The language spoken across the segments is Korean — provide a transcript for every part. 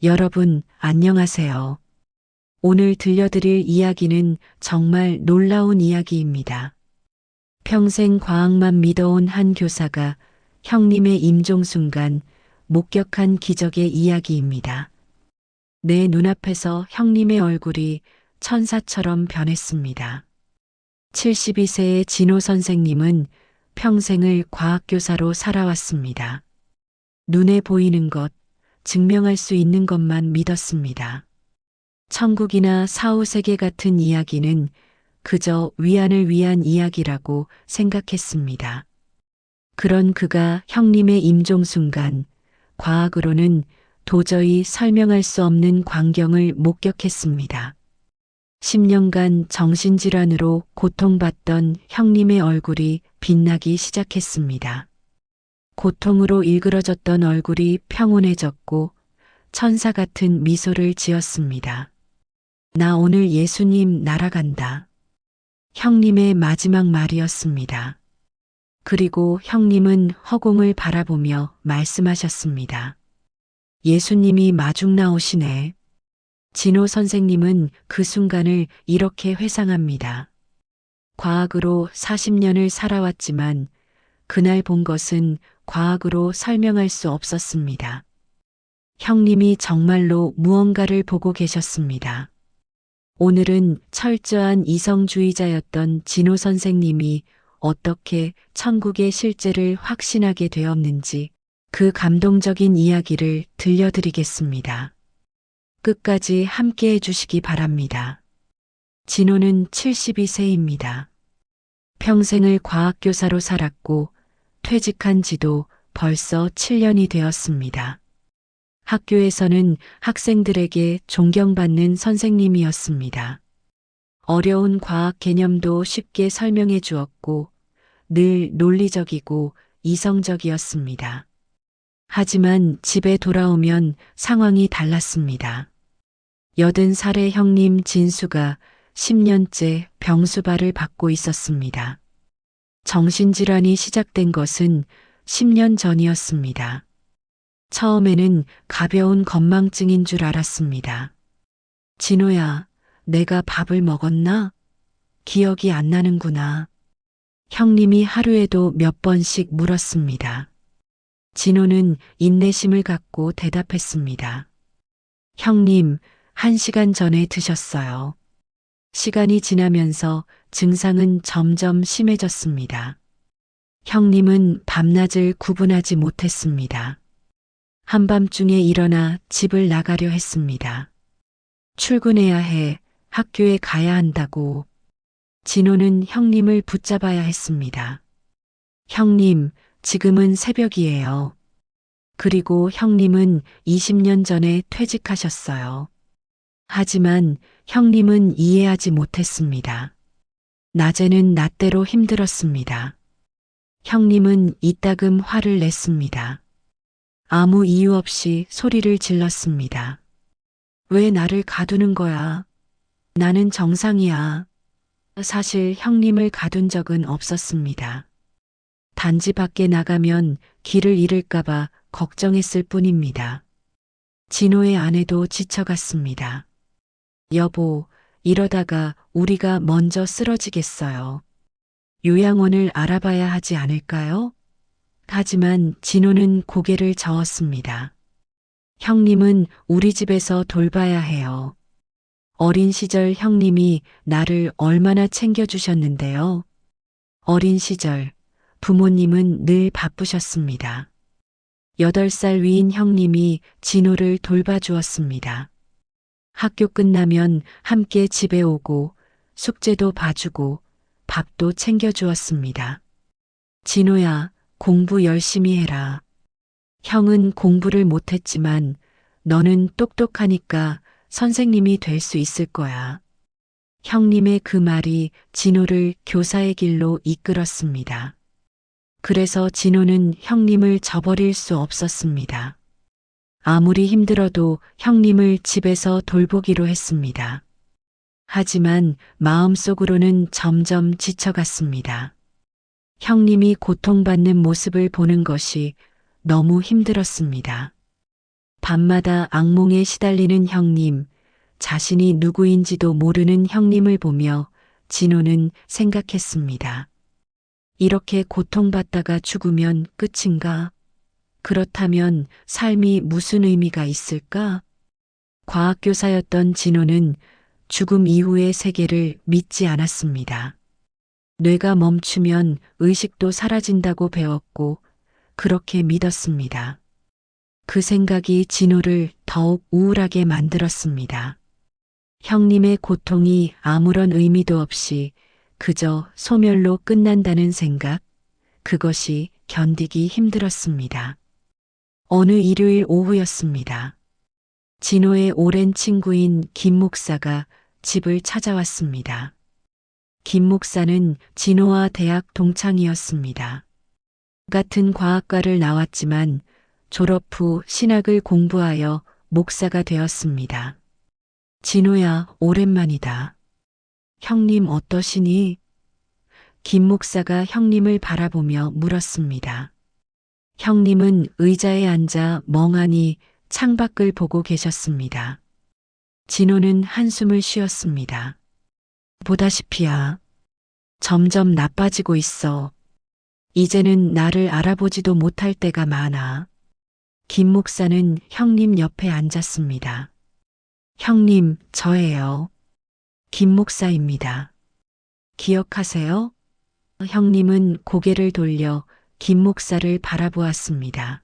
여러분, 안녕하세요. 오늘 들려드릴 이야기는 정말 놀라운 이야기입니다. 평생 과학만 믿어온 한 교사가 형님의 임종 순간 목격한 기적의 이야기입니다. 내 눈앞에서 형님의 얼굴이 천사처럼 변했습니다. 72세의 진호 선생님은 평생을 과학교사로 살아왔습니다. 눈에 보이는 것, 증명할 수 있는 것만 믿었습니다. 천국이나 사후세계 같은 이야기는 그저 위안을 위한 이야기라고 생각했습니다. 그런 그가 형님의 임종 순간 과학으로는 도저히 설명할 수 없는 광경을 목격했습니다. 10년간 정신질환으로 고통받던 형님의 얼굴이 빛나기 시작했습니다. 고통으로 일그러졌던 얼굴이 평온해졌고 천사 같은 미소를 지었습니다. 나 오늘 예수님 날아간다. 형님의 마지막 말이었습니다. 그리고 형님은 허공을 바라보며 말씀하셨습니다. 예수님이 마중 나오시네. 진호 선생님은 그 순간을 이렇게 회상합니다. 과학으로 40년을 살아왔지만 그날 본 것은 과학으로 설명할 수 없었습니다. 형님이 정말로 무언가를 보고 계셨습니다. 오늘은 철저한 이성주의자였던 진호 선생님이 어떻게 천국의 실제를 확신하게 되었는지 그 감동적인 이야기를 들려드리겠습니다. 끝까지 함께 해주시기 바랍니다. 진호는 72세입니다. 평생을 과학교사로 살았고 퇴직한 지도 벌써 7년이 되었습니다. 학교에서는 학생들에게 존경받는 선생님이었습니다. 어려운 과학 개념도 쉽게 설명해 주었고 늘 논리적이고 이성적이었습니다. 하지만 집에 돌아오면 상황이 달랐습니다. 80살의 형님 진수가 10년째 병수발을 받고 있었습니다. 정신질환이 시작된 것은 10년 전이었습니다. 처음에는 가벼운 건망증인 줄 알았습니다. 진호야, 내가 밥을 먹었나? 기억이 안 나는구나. 형님이 하루에도 몇 번씩 물었습니다. 진호는 인내심을 갖고 대답했습니다. 형님, 1시간 전에 드셨어요. 시간이 지나면서 증상은 점점 심해졌습니다. 형님은 밤낮을 구분하지 못했습니다. 한밤중에 일어나 집을 나가려 했습니다. 출근해야 해, 학교에 가야 한다고. 진호는 형님을 붙잡아야 했습니다. 형님, 지금은 새벽이에요. 그리고 형님은 20년 전에 퇴직하셨어요. 하지만 형님은 이해하지 못했습니다. 낮에는 낮대로 힘들었습니다. 형님은 이따금 화를 냈습니다. 아무 이유 없이 소리를 질렀습니다. 왜 나를 가두는 거야? 나는 정상이야. 사실 형님을 가둔 적은 없었습니다. 단지 밖에 나가면 길을 잃을까봐 걱정했을 뿐입니다. 진호의 아내도 지쳐갔습니다. 여보, 이러다가 우리가 먼저 쓰러지겠어요. 요양원을 알아봐야 하지 않을까요? 하지만 진호는 고개를 저었습니다. 형님은 우리 집에서 돌봐야 해요. 어린 시절 형님이 나를 얼마나 챙겨주셨는데요. 어린 시절 부모님은 늘 바쁘셨습니다. 8살 위인 형님이 진호를 돌봐주었습니다. 학교 끝나면 함께 집에 오고 숙제도 봐주고 밥도 챙겨주었습니다. 진호야, 공부 열심히 해라. 형은 공부를 못했지만 너는 똑똑하니까 선생님이 될 수 있을 거야. 형님의 그 말이 진호를 교사의 길로 이끌었습니다. 그래서 진호는 형님을 저버릴 수 없었습니다. 아무리 힘들어도 형님을 집에서 돌보기로 했습니다. 하지만 마음속으로는 점점 지쳐갔습니다. 형님이 고통받는 모습을 보는 것이 너무 힘들었습니다. 밤마다 악몽에 시달리는 형님, 자신이 누구인지도 모르는 형님을 보며 진호는 생각했습니다. 이렇게 고통받다가 죽으면 끝인가? 그렇다면 삶이 무슨 의미가 있을까? 과학교사였던 진호는 죽음 이후의 세계를 믿지 않았습니다. 뇌가 멈추면 의식도 사라진다고 배웠고 그렇게 믿었습니다. 그 생각이 진호를 더욱 우울하게 만들었습니다. 형님의 고통이 아무런 의미도 없이 그저 소멸로 끝난다는 생각, 그것이 견디기 힘들었습니다. 어느 일요일 오후였습니다. 진호의 오랜 친구인 김 목사가 집을 찾아왔습니다. 김 목사는 진호와 대학 동창이었습니다. 같은 과학과를 나왔지만 졸업 후 신학을 공부하여 목사가 되었습니다. 진호야, 오랜만이다. 형님 어떠시니? 김 목사가 형님을 바라보며 물었습니다. 형님은 의자에 앉아 멍하니 창밖을 보고 계셨습니다. 진호는 한숨을 쉬었습니다. 보다시피야. 점점 나빠지고 있어. 이제는 나를 알아보지도 못할 때가 많아. 김 목사는 형님 옆에 앉았습니다. 형님, 저예요. 김 목사입니다. 기억하세요? 형님은 고개를 돌려 김 목사를 바라보았습니다.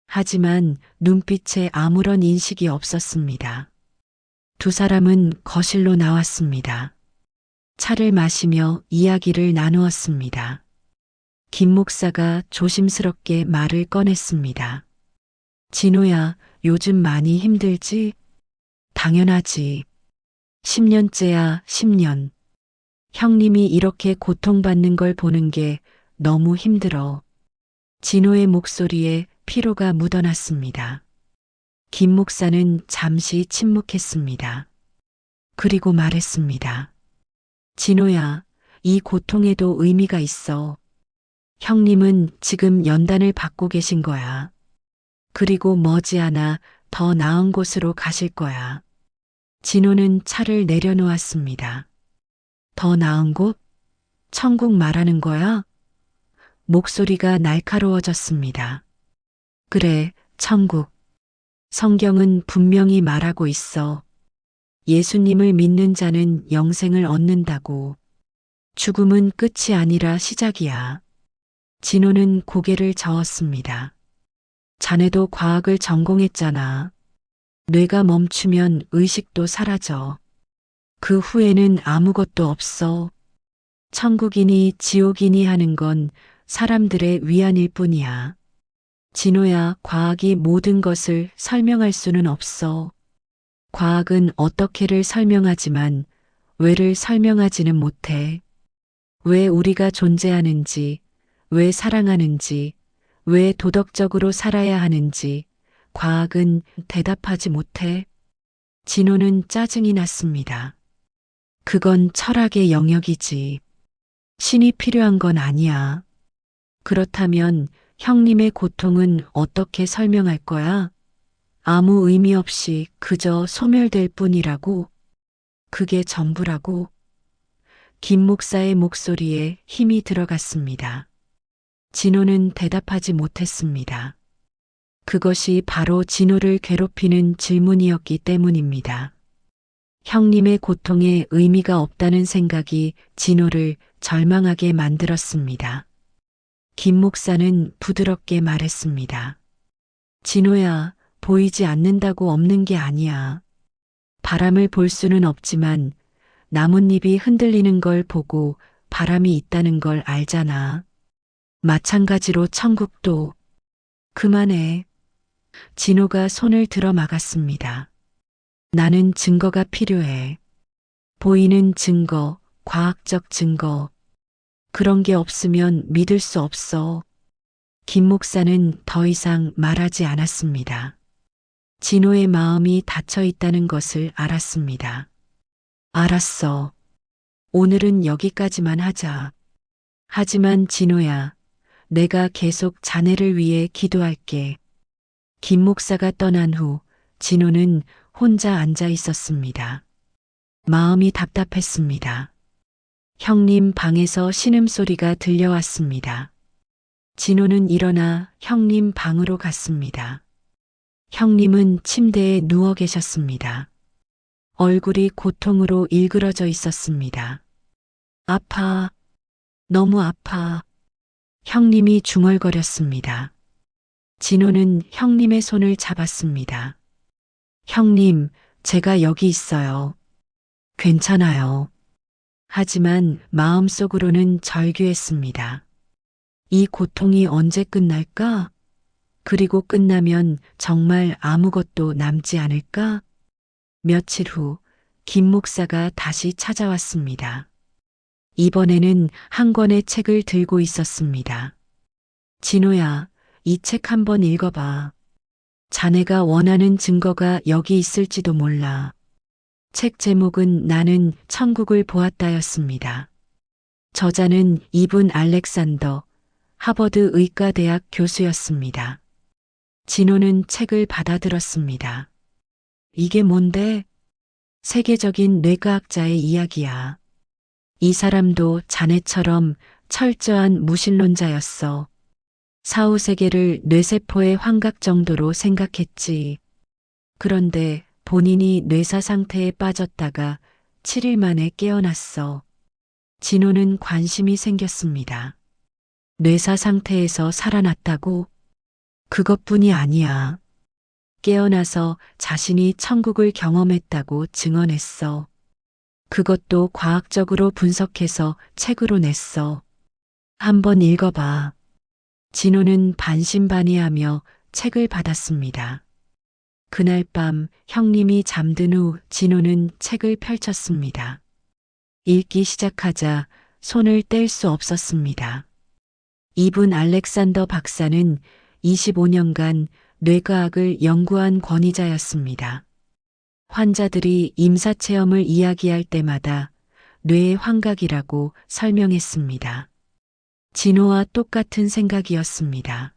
하지만 눈빛에 아무런 인식이 없었습니다. 두 사람은 거실로 나왔습니다. 차를 마시며 이야기를 나누었습니다. 김 목사가 조심스럽게 말을 꺼냈습니다. 진호야, 요즘 많이 힘들지? 당연하지. 10년째야, 10년. 형님이 이렇게 고통받는 걸 보는 게 너무 힘들어. 진호의 목소리에 피로가 묻어났습니다. 김 목사는 잠시 침묵했습니다. 그리고 말했습니다. 진호야, 이 고통에도 의미가 있어. 형님은 지금 연단을 받고 계신 거야. 그리고 머지않아 더 나은 곳으로 가실 거야. 진호는 차를 내려놓았습니다. 더 나은 곳? 천국 말하는 거야? 목소리가 날카로워졌습니다. 그래, 천국. 성경은 분명히 말하고 있어. 예수님을 믿는 자는 영생을 얻는다고. 죽음은 끝이 아니라 시작이야. 진호는 고개를 저었습니다. 자네도 과학을 전공했잖아. 뇌가 멈추면 의식도 사라져. 그 후에는 아무것도 없어. 천국이니 지옥이니 하는 건 사람들의 위안일 뿐이야. 진호야, 과학이 모든 것을 설명할 수는 없어. 과학은 어떻게를 설명하지만 왜를 설명하지는 못해. 왜 우리가 존재하는지, 왜 사랑하는지, 왜 도덕적으로 살아야 하는지 과학은 대답하지 못해. 진호는 짜증이 났습니다. 그건 철학의 영역이지. 신이 필요한 건 아니야. 그렇다면 형님의 고통은 어떻게 설명할 거야? 아무 의미 없이 그저 소멸될 뿐이라고? 그게 전부라고? 김 목사의 목소리에 힘이 들어갔습니다. 진호는 대답하지 못했습니다. 그것이 바로 진호를 괴롭히는 질문이었기 때문입니다. 형님의 고통에 의미가 없다는 생각이 진호를 절망하게 만들었습니다. 김 목사는 부드럽게 말했습니다. 진호야, 보이지 않는다고 없는 게 아니야. 바람을 볼 수는 없지만 나뭇잎이 흔들리는 걸 보고 바람이 있다는 걸 알잖아. 마찬가지로 천국도. 그만해. 진호가 손을 들어 막았습니다. 나는 증거가 필요해. 보이는 증거, 과학적 증거. 그런 게 없으면 믿을 수 없어. 김 목사는 더 이상 말하지 않았습니다. 진호의 마음이 닫혀 있다는 것을 알았습니다. 알았어. 오늘은 여기까지만 하자. 하지만 진호야, 내가 계속 자네를 위해 기도할게. 김 목사가 떠난 후 진호는 혼자 앉아 있었습니다. 마음이 답답했습니다. 형님 방에서 신음소리가 들려왔습니다. 진호는 일어나 형님 방으로 갔습니다. 형님은 침대에 누워 계셨습니다. 얼굴이 고통으로 일그러져 있었습니다. 아파. 너무 아파. 형님이 중얼거렸습니다. 진호는 형님의 손을 잡았습니다. 형님, 제가 여기 있어요. 괜찮아요. 하지만 마음속으로는 절규했습니다. 이 고통이 언제 끝날까? 그리고 끝나면 정말 아무것도 남지 않을까? 며칠 후, 김 목사가 다시 찾아왔습니다. 이번에는 한 권의 책을 들고 있었습니다. 진호야, 이 책 한번 읽어봐. 자네가 원하는 증거가 여기 있을지도 몰라. 책 제목은 나는 천국을 보았다였습니다. 저자는 이분 알렉산더, 하버드 의과대학 교수였습니다. 진호는 책을 받아들었습니다. 이게 뭔데? 세계적인 뇌과학자의 이야기야. 이 사람도 자네처럼 철저한 무신론자였어. 사후세계를 뇌세포의 환각 정도로 생각했지. 그런데 본인이 뇌사 상태에 빠졌다가 7일 만에 깨어났어. 진호는 관심이 생겼습니다. 뇌사 상태에서 살아났다고? 그것뿐이 아니야. 깨어나서 자신이 천국을 경험했다고 증언했어. 그것도 과학적으로 분석해서 책으로 냈어. 한번 읽어봐. 진호는 반신반의하며 책을 받았습니다. 그날 밤 형님이 잠든 후 진호는 책을 펼쳤습니다. 읽기 시작하자 손을 뗄 수 없었습니다. 이분 알렉산더 박사는 25년간 뇌과학을 연구한 권위자였습니다. 환자들이 임사체험을 이야기할 때마다 뇌의 환각이라고 설명했습니다. 진호와 똑같은 생각이었습니다.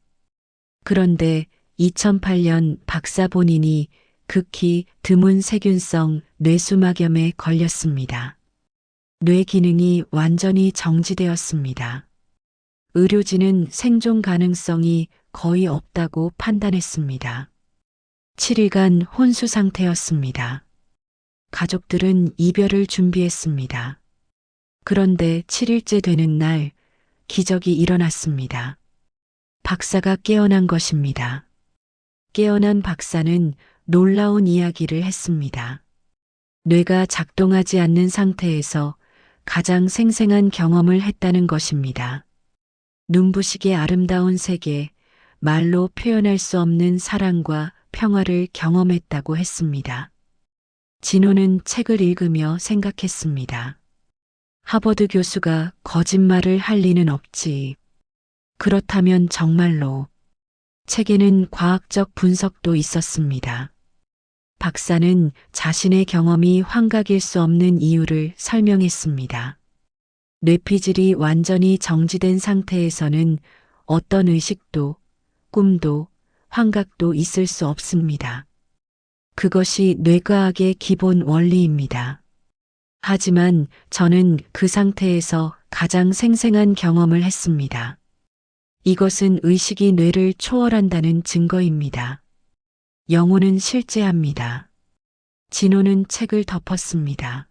그런데 2008년 박사 본인이 극히 드문 세균성 뇌수막염에 걸렸습니다. 뇌 기능이 완전히 정지되었습니다. 의료진은 생존 가능성이 거의 없다고 판단했습니다. 7일간 혼수 상태였습니다. 가족들은 이별을 준비했습니다. 그런데 7일째 되는 날 기적이 일어났습니다. 박사가 깨어난 것입니다. 깨어난 박사는 놀라운 이야기를 했습니다. 뇌가 작동하지 않는 상태에서 가장 생생한 경험을 했다는 것입니다. 눈부시게 아름다운 세계, 말로 표현할 수 없는 사랑과 평화를 경험했다고 했습니다. 진호는 책을 읽으며 생각했습니다. 하버드 교수가 거짓말을 할 리는 없지. 그렇다면 정말로 책에는 과학적 분석도 있었습니다. 박사는 자신의 경험이 환각일 수 없는 이유를 설명했습니다. 뇌피질이 완전히 정지된 상태에서는 어떤 의식도, 꿈도, 환각도 있을 수 없습니다. 그것이 뇌과학의 기본 원리입니다. 하지만 저는 그 상태에서 가장 생생한 경험을 했습니다. 이것은 의식이 뇌를 초월한다는 증거입니다. 영혼은 실제합니다. 진호는 책을 덮었습니다.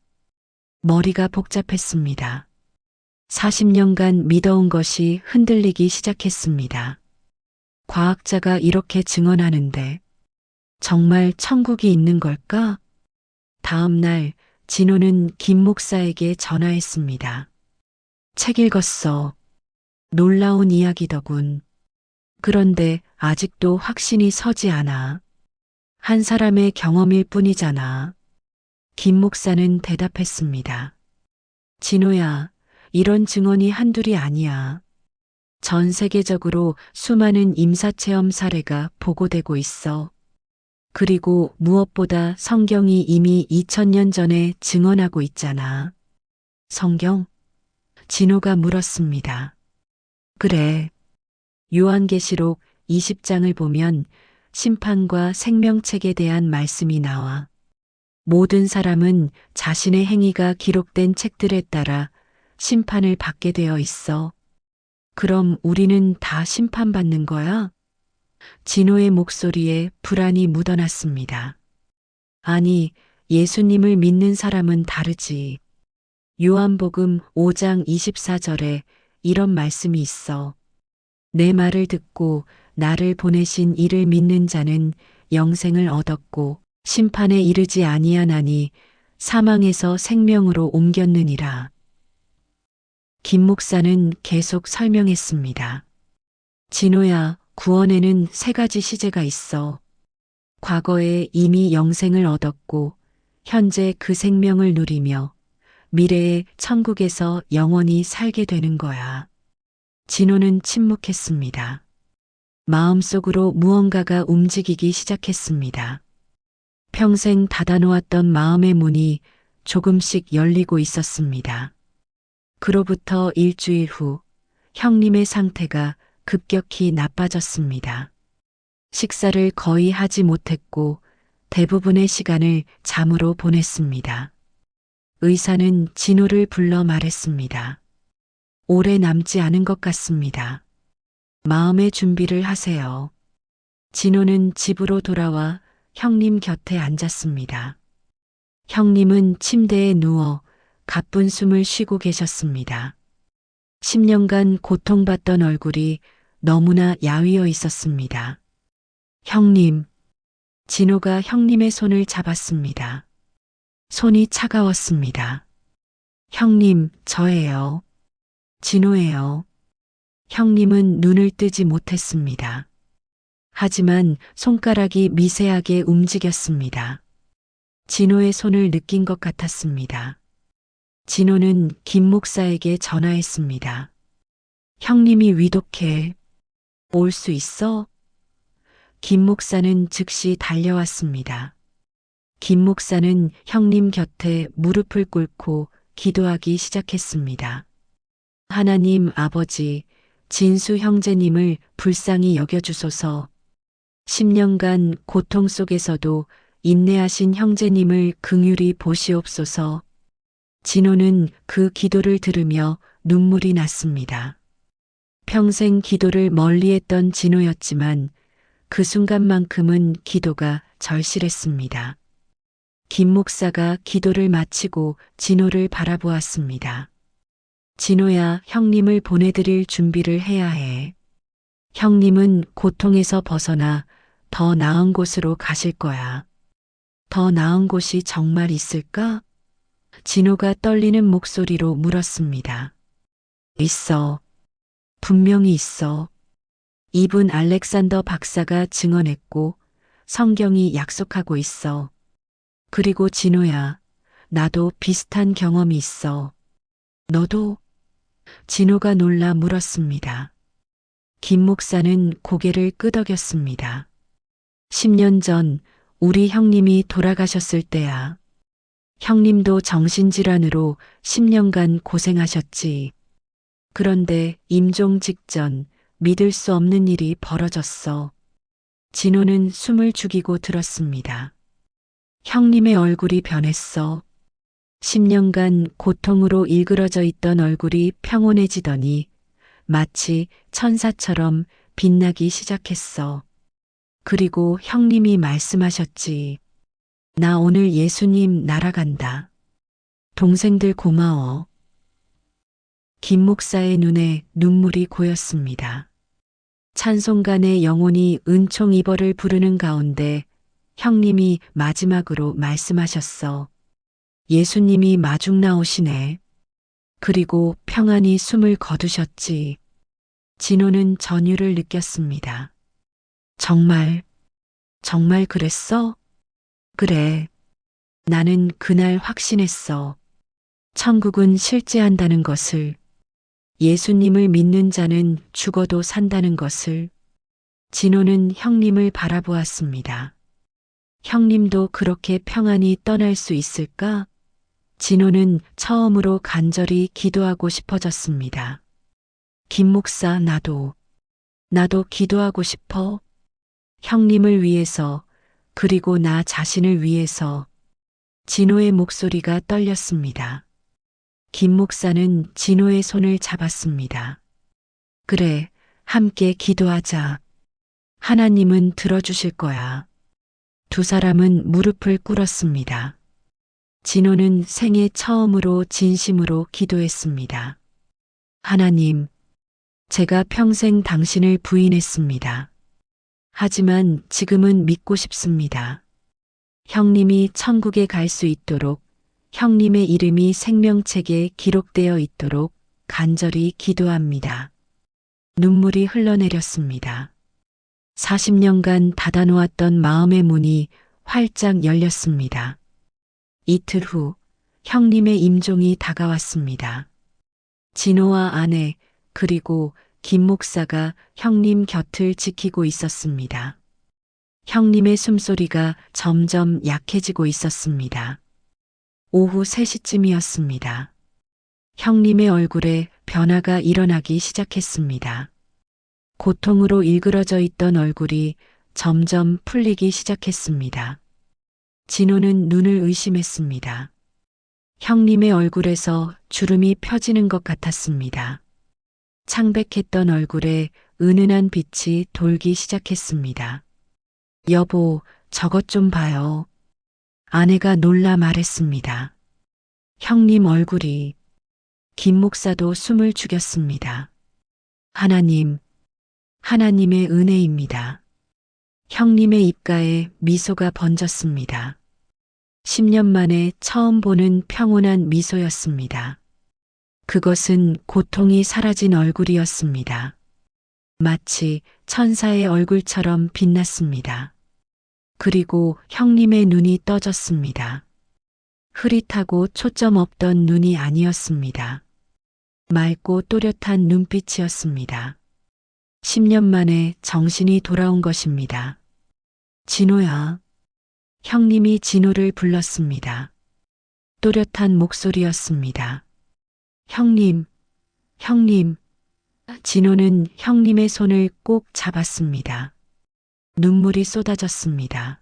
머리가 복잡했습니다. 40년간 믿어온 것이 흔들리기 시작했습니다. 과학자가 이렇게 증언하는데 정말 천국이 있는 걸까? 다음 날 진호는 김 목사에게 전화했습니다. 책 읽었어. 놀라운 이야기더군. 그런데 아직도 확신이 서지 않아. 한 사람의 경험일 뿐이잖아. 김 목사는 대답했습니다. 진호야, 이런 증언이 한둘이 아니야. 전 세계적으로 수많은 임사체험 사례가 보고되고 있어. 그리고 무엇보다 성경이 이미 2000년 전에 증언하고 있잖아. 성경? 진호가 물었습니다. 그래. 요한계시록 20장을 보면 심판과 생명책에 대한 말씀이 나와 모든 사람은 자신의 행위가 기록된 책들에 따라 심판을 받게 되어 있어. 그럼 우리는 다 심판받는 거야? 진호의 목소리에 불안이 묻어났습니다. 아니, 예수님을 믿는 사람은 다르지. 요한복음 5장 24절에 이런 말씀이 있어. 내 말을 듣고 나를 보내신 이를 믿는 자는 영생을 얻었고 심판에 이르지 아니하나니 사망에서 생명으로 옮겼느니라. 김 목사는 계속 설명했습니다. 진호야, 구원에는 세 가지 시제가 있어. 과거에 이미 영생을 얻었고 현재 그 생명을 누리며 미래에 천국에서 영원히 살게 되는 거야. 진호는 침묵했습니다. 마음속으로 무언가가 움직이기 시작했습니다. 평생 닫아놓았던 마음의 문이 조금씩 열리고 있었습니다. 그로부터 일주일 후 형님의 상태가 급격히 나빠졌습니다. 식사를 거의 하지 못했고 대부분의 시간을 잠으로 보냈습니다. 의사는 진호를 불러 말했습니다. 오래 남지 않은 것 같습니다. 마음의 준비를 하세요. 진호는 집으로 돌아와 형님 곁에 앉았습니다. 형님은 침대에 누워 가쁜 숨을 쉬고 계셨습니다. 10년간 고통받던 얼굴이 너무나 야위어 있었습니다. 형님, 진호가 형님의 손을 잡았습니다. 손이 차가웠습니다. 형님, 저예요. 진호예요. 형님은 눈을 뜨지 못했습니다. 하지만 손가락이 미세하게 움직였습니다. 진호의 손을 느낀 것 같았습니다. 진호는 김 목사에게 전화했습니다. 형님이 위독해. 올 수 있어? 김 목사는 즉시 달려왔습니다. 김 목사는 형님 곁에 무릎을 꿇고 기도하기 시작했습니다. 하나님 아버지, 진수 형제님을 불쌍히 여겨주소서. 10년간 고통 속에서도 인내하신 형제님을 긍휼히 보시옵소서. 진호는 그 기도를 들으며 눈물이 났습니다. 평생 기도를 멀리했던 진호였지만 그 순간만큼은 기도가 절실했습니다. 김 목사가 기도를 마치고 진호를 바라보았습니다. 진호야, 형님을 보내드릴 준비를 해야 해. 형님은 고통에서 벗어나 더 나은 곳으로 가실 거야. 더 나은 곳이 정말 있을까? 진호가 떨리는 목소리로 물었습니다. 있어. 분명히 있어. 이분 알렉산더 박사가 증언했고 성경이 약속하고 있어. 그리고 진호야, 나도 비슷한 경험이 있어. 너도? 진호가 놀라 물었습니다. 김 목사는 고개를 끄덕였습니다. 10년 전 우리 형님이 돌아가셨을 때야. 형님도 정신질환으로 10년간 고생하셨지. 그런데 임종 직전 믿을 수 없는 일이 벌어졌어. 진호는 숨을 죽이고 들었습니다. 형님의 얼굴이 변했어. 10년간 고통으로 일그러져 있던 얼굴이 평온해지더니 마치 천사처럼 빛나기 시작했어. 그리고 형님이 말씀하셨지. 나 오늘 예수님 날아간다. 동생들 고마워. 김 목사의 눈에 눈물이 고였습니다. 찬송가의 영혼이 은총 이벌을 부르는 가운데 형님이 마지막으로 말씀하셨어. 예수님이 마중 나오시네. 그리고 평안히 숨을 거두셨지. 진호는 전율을 느꼈습니다. 정말 그랬어? 그래. 나는 그날 확신했어. 천국은 실제한다는 것을. 예수님을 믿는 자는 죽어도 산다는 것을. 진호는 형님을 바라보았습니다. 형님도 그렇게 평안히 떠날 수 있을까? 진호는 처음으로 간절히 기도하고 싶어졌습니다. 김 목사, 나도 기도하고 싶어. 형님을 위해서, 그리고 나 자신을 위해서. 진호의 목소리가 떨렸습니다. 김 목사는 진호의 손을 잡았습니다. 그래, 함께 기도하자. 하나님은 들어주실 거야. 두 사람은 무릎을 꿇었습니다. 진호는 생애 처음으로 진심으로 기도했습니다. 하나님, 제가 평생 당신을 부인했습니다. 하지만 지금은 믿고 싶습니다. 형님이 천국에 갈 수 있도록, 형님의 이름이 생명책에 기록되어 있도록 간절히 기도합니다. 눈물이 흘러내렸습니다. 40년간 닫아놓았던 마음의 문이 활짝 열렸습니다. 이틀 후 형님의 임종이 다가왔습니다. 진호와 아내 그리고 김 목사가 형님 곁을 지키고 있었습니다. 형님의 숨소리가 점점 약해지고 있었습니다. 오후 3시쯤이었습니다. 형님의 얼굴에 변화가 일어나기 시작했습니다. 고통으로 일그러져 있던 얼굴이 점점 풀리기 시작했습니다. 진호는 눈을 의심했습니다. 형님의 얼굴에서 주름이 펴지는 것 같았습니다. 창백했던 얼굴에 은은한 빛이 돌기 시작했습니다. 여보, 저것 좀 봐요. 아내가 놀라 말했습니다. 형님 얼굴이. 김 목사도 숨을 죽였습니다. 하나님, 하나님의 은혜입니다. 형님의 입가에 미소가 번졌습니다. 10년 만에 처음 보는 평온한 미소였습니다. 그것은 고통이 사라진 얼굴이었습니다. 마치 천사의 얼굴처럼 빛났습니다. 그리고 형님의 눈이 떠졌습니다. 흐릿하고 초점 없던 눈이 아니었습니다. 맑고 또렷한 눈빛이었습니다. 10년 만에 정신이 돌아온 것입니다. 진호야. 형님이 진호를 불렀습니다. 또렷한 목소리였습니다. 형님, 형님. 진호는 형님의 손을 꼭 잡았습니다. 눈물이 쏟아졌습니다.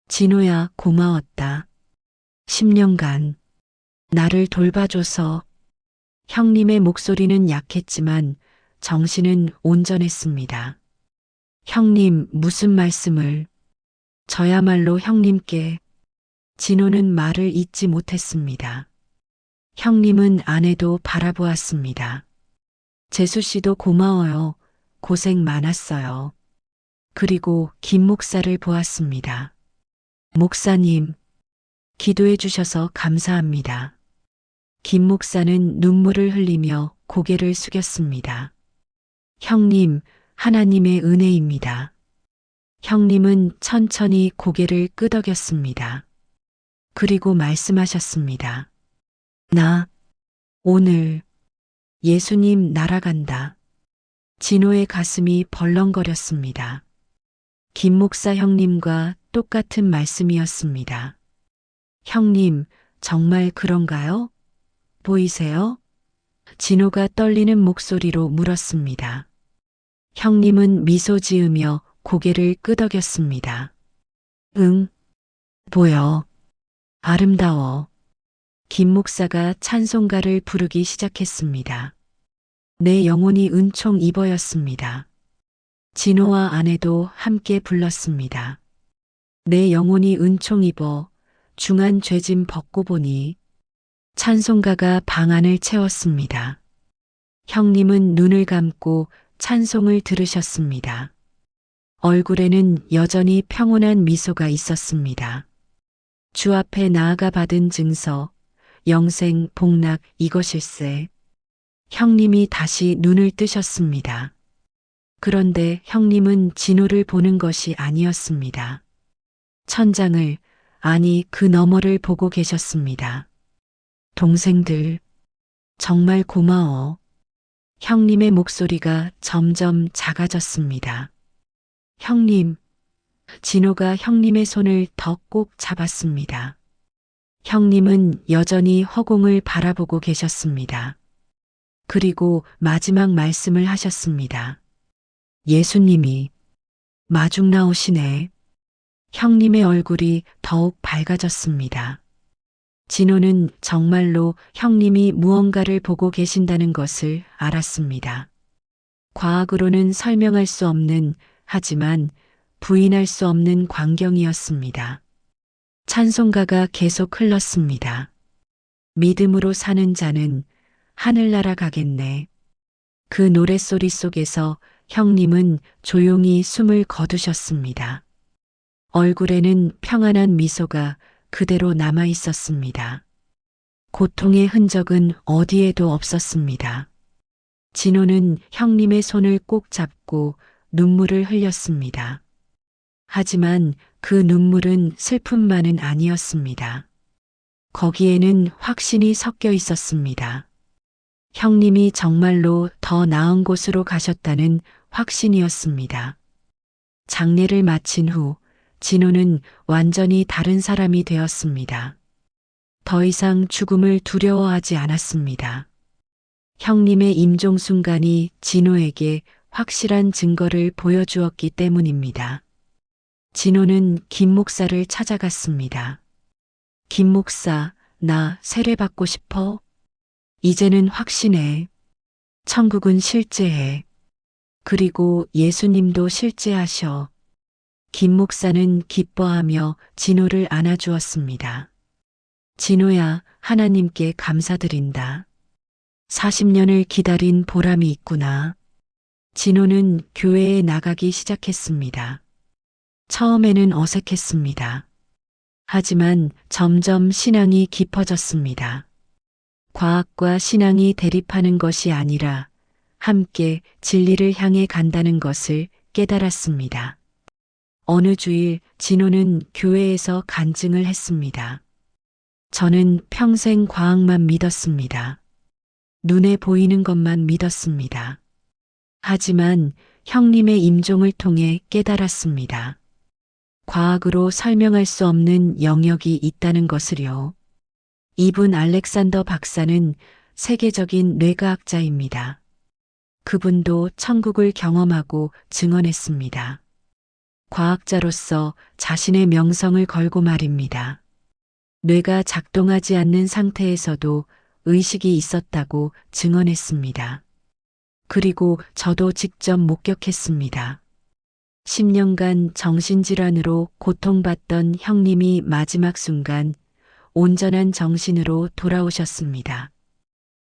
진호야, 고마웠다. 10년간 나를 돌봐줘서. 형님의 목소리는 약했지만 정신은 온전했습니다. 형님, 무슨 말씀을. 저야말로 형님께. 진호는 말을 잇지 못했습니다. 형님은 아내도 바라보았습니다. 재수 씨도 고마워요. 고생 많았어요. 그리고 김 목사를 보았습니다. 목사님, 기도해 주셔서 감사합니다. 김 목사는 눈물을 흘리며 고개를 숙였습니다. 형님, 하나님의 은혜입니다. 형님은 천천히 고개를 끄덕였습니다. 그리고 말씀하셨습니다. 나 오늘 예수님 날아간다. 진호의 가슴이 벌렁거렸습니다. 김 목사 형님과 똑같은 말씀이었습니다. 형님, 정말 그런가요? 보이세요? 진호가 떨리는 목소리로 물었습니다. 형님은 미소 지으며 고개를 끄덕였습니다. 응, 보여. 아름다워. 김 목사가 찬송가를 부르기 시작했습니다. 내 영혼이 은총 입어였습니다. 진호와 아내도 함께 불렀습니다. 내 영혼이 은총 입어 중한 죄짐 벗고 보니. 찬송가가 방 안을 채웠습니다. 형님은 눈을 감고 찬송을 들으셨습니다. 얼굴에는 여전히 평온한 미소가 있었습니다. 주 앞에 나아가 받은 증서, 영생, 복락 이것일세. 형님이 다시 눈을 뜨셨습니다. 그런데 형님은 진호를 보는 것이 아니었습니다. 천장을, 아니 그 너머를 보고 계셨습니다. 동생들, 정말 고마워. 형님의 목소리가 점점 작아졌습니다. 형님, 진호가 형님의 손을 더 꼭 잡았습니다. 형님은 여전히 허공을 바라보고 계셨습니다. 그리고 마지막 말씀을 하셨습니다. 예수님이 마중 나오시네. 형님의 얼굴이 더욱 밝아졌습니다. 진호는 정말로 형님이 무언가를 보고 계신다는 것을 알았습니다. 과학으로는 설명할 수 없는, 하지만 부인할 수 없는 광경이었습니다. 찬송가가 계속 흘렀습니다. 믿음으로 사는 자는 하늘나라 가겠네. 그 노랫소리 속에서 형님은 조용히 숨을 거두셨습니다. 얼굴에는 평안한 미소가 그대로 남아 있었습니다. 고통의 흔적은 어디에도 없었습니다. 진호는 형님의 손을 꼭 잡고 눈물을 흘렸습니다. 하지만 그 눈물은 슬픔만은 아니었습니다. 거기에는 확신이 섞여 있었습니다. 형님이 정말로 더 나은 곳으로 가셨다는 확신이었습니다. 장례를 마친 후 진호는 완전히 다른 사람이 되었습니다. 더 이상 죽음을 두려워하지 않았습니다. 형님의 임종 순간이 진호에게 확실한 증거를 보여주었기 때문입니다. 진호는 김 목사를 찾아갔습니다. 김 목사, 나 세례받고 싶어? 이제는 확신해. 천국은 실제해. 그리고 예수님도 실제하셔. 김 목사는 기뻐하며 진호를 안아주었습니다. 진호야, 하나님께 감사드린다. 40년을 기다린 보람이 있구나. 진호는 교회에 나가기 시작했습니다. 처음에는 어색했습니다. 하지만 점점 신앙이 깊어졌습니다. 과학과 신앙이 대립하는 것이 아니라 함께 진리를 향해 간다는 것을 깨달았습니다. 어느 주일 진호는 교회에서 간증을 했습니다. 저는 평생 과학만 믿었습니다. 눈에 보이는 것만 믿었습니다. 하지만 형님의 임종을 통해 깨달았습니다. 과학으로 설명할 수 없는 영역이 있다는 것을요. 이분 알렉산더 박사는 세계적인 뇌과학자입니다. 그분도 천국을 경험하고 증언했습니다. 과학자로서 자신의 명성을 걸고 말입니다. 뇌가 작동하지 않는 상태에서도 의식이 있었다고 증언했습니다. 그리고 저도 직접 목격했습니다. 10년간 정신질환으로 고통받던 형님이 마지막 순간 온전한 정신으로 돌아오셨습니다.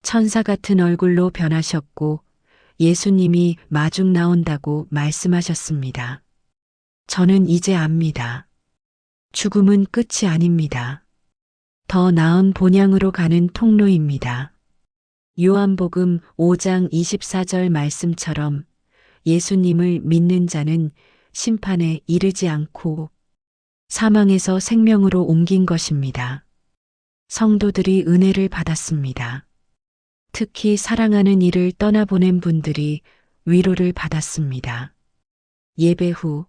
천사 같은 얼굴로 변하셨고 예수님이 마중 나온다고 말씀하셨습니다. 저는 이제 압니다. 죽음은 끝이 아닙니다. 더 나은 본향으로 가는 통로입니다. 요한복음 5장 24절 말씀처럼 예수님을 믿는 자는 심판에 이르지 않고 사망에서 생명으로 옮긴 것입니다. 성도들이 은혜를 받았습니다. 특히 사랑하는 이를 떠나보낸 분들이 위로를 받았습니다. 예배 후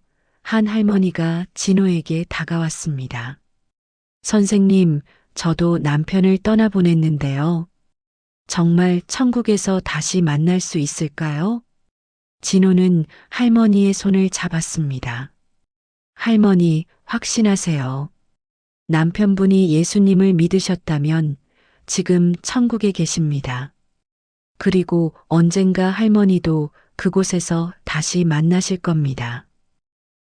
한 할머니가 진호에게 다가왔습니다. 선생님, 저도 남편을 떠나보냈는데요. 정말 천국에서 다시 만날 수 있을까요? 진호는 할머니의 손을 잡았습니다. 할머니, 확신하세요. 남편분이 예수님을 믿으셨다면 지금 천국에 계십니다. 그리고 언젠가 할머니도 그곳에서 다시 만나실 겁니다.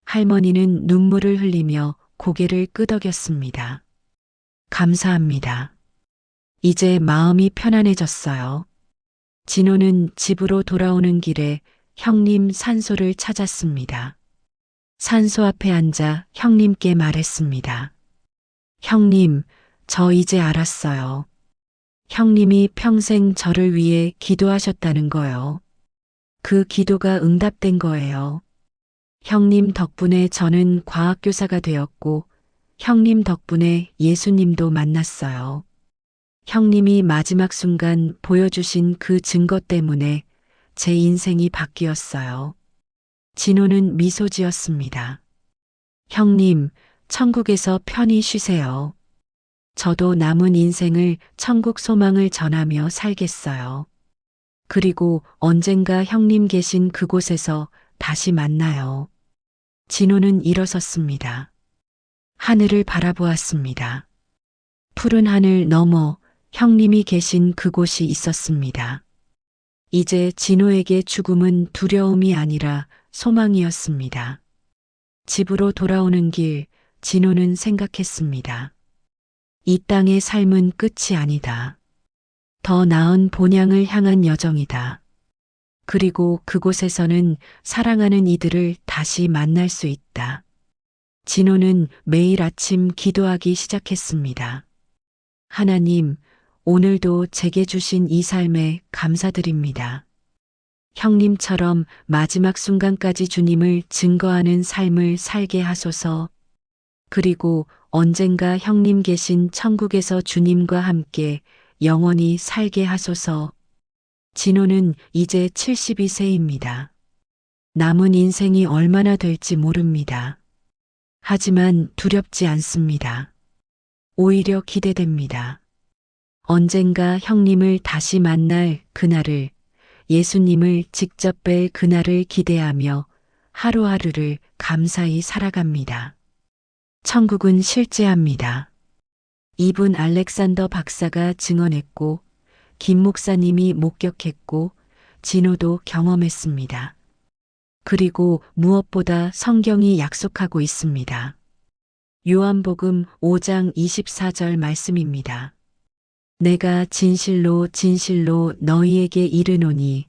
할머니는 눈물을 흘리며 고개를 끄덕였습니다. 감사합니다. 이제 마음이 편안해졌어요. 진호는 집으로 돌아오는 길에 형님 산소를 찾았습니다. 산소 앞에 앉아 형님께 말했습니다. 형님, 저 이제 알았어요. 형님이 평생 저를 위해 기도하셨다는 거요. 그 기도가 응답된 거예요. 형님 덕분에 저는 과학교사가 되었고, 형님 덕분에 예수님도 만났어요. 형님이 마지막 순간 보여주신 그 증거 때문에 제 인생이 바뀌었어요. 진호는 미소 지었습니다. 형님, 천국에서 편히 쉬세요. 저도 남은 인생을 천국 소망을 전하며 살겠어요. 그리고 언젠가 형님 계신 그곳에서 다시 만나요. 진호는 일어섰습니다. 하늘을 바라보았습니다. 푸른 하늘 너머 형님이 계신 그곳이 있었습니다. 이제 진호에게 죽음은 두려움이 아니라 소망이었습니다. 집으로 돌아오는 길, 진호는 생각했습니다. 이 땅의 삶은 끝이 아니다. 더 나은 본향을 향한 여정이다. 그리고 그곳에서는 사랑하는 이들을 다시 만날 수 있다. 진호는 매일 아침 기도하기 시작했습니다. 하나님, 오늘도 제게 주신 이 삶에 감사드립니다. 형님처럼 마지막 순간까지 주님을 증거하는 삶을 살게 하소서. 그리고 언젠가 형님 계신 천국에서 주님과 함께 영원히 살게 하소서. 진호는 이제 72세입니다. 남은 인생이 얼마나 될지 모릅니다. 하지만 두렵지 않습니다. 오히려 기대됩니다. 언젠가 형님을 다시 만날 그날을, 예수님을 직접 뵐 그날을 기대하며 하루하루를 감사히 살아갑니다. 천국은 실제합니다. 이분 알렉산더 박사가 증언했고, 김 목사님이 목격했고, 진호도 경험했습니다. 그리고 무엇보다 성경이 약속하고 있습니다. 요한복음 5장 24절 말씀입니다. 내가 진실로 진실로 너희에게 이르노니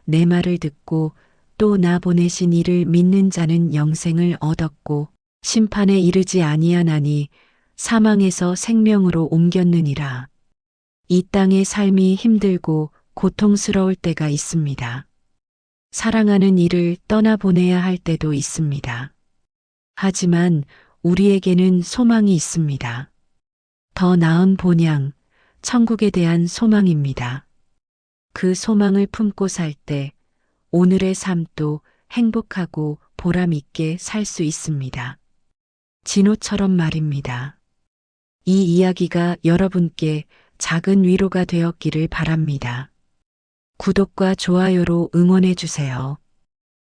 내 말을 듣고 또 나 보내신 이를 믿는 자는 영생을 얻었고 심판에 이르지 아니하나니 사망에서 생명으로 옮겼느니라. 이 땅의 삶이 힘들고 고통스러울 때가 있습니다. 사랑하는 이를 떠나보내야 할 때도 있습니다. 하지만 우리에게는 소망이 있습니다. 더 나은 본향, 천국에 대한 소망입니다. 그 소망을 품고 살 때 오늘의 삶도 행복하고 보람 있게 살 수 있습니다. 진호처럼 말입니다. 이 이야기가 여러분께 작은 위로가 되었기를 바랍니다. 구독과 좋아요로 응원해 주세요.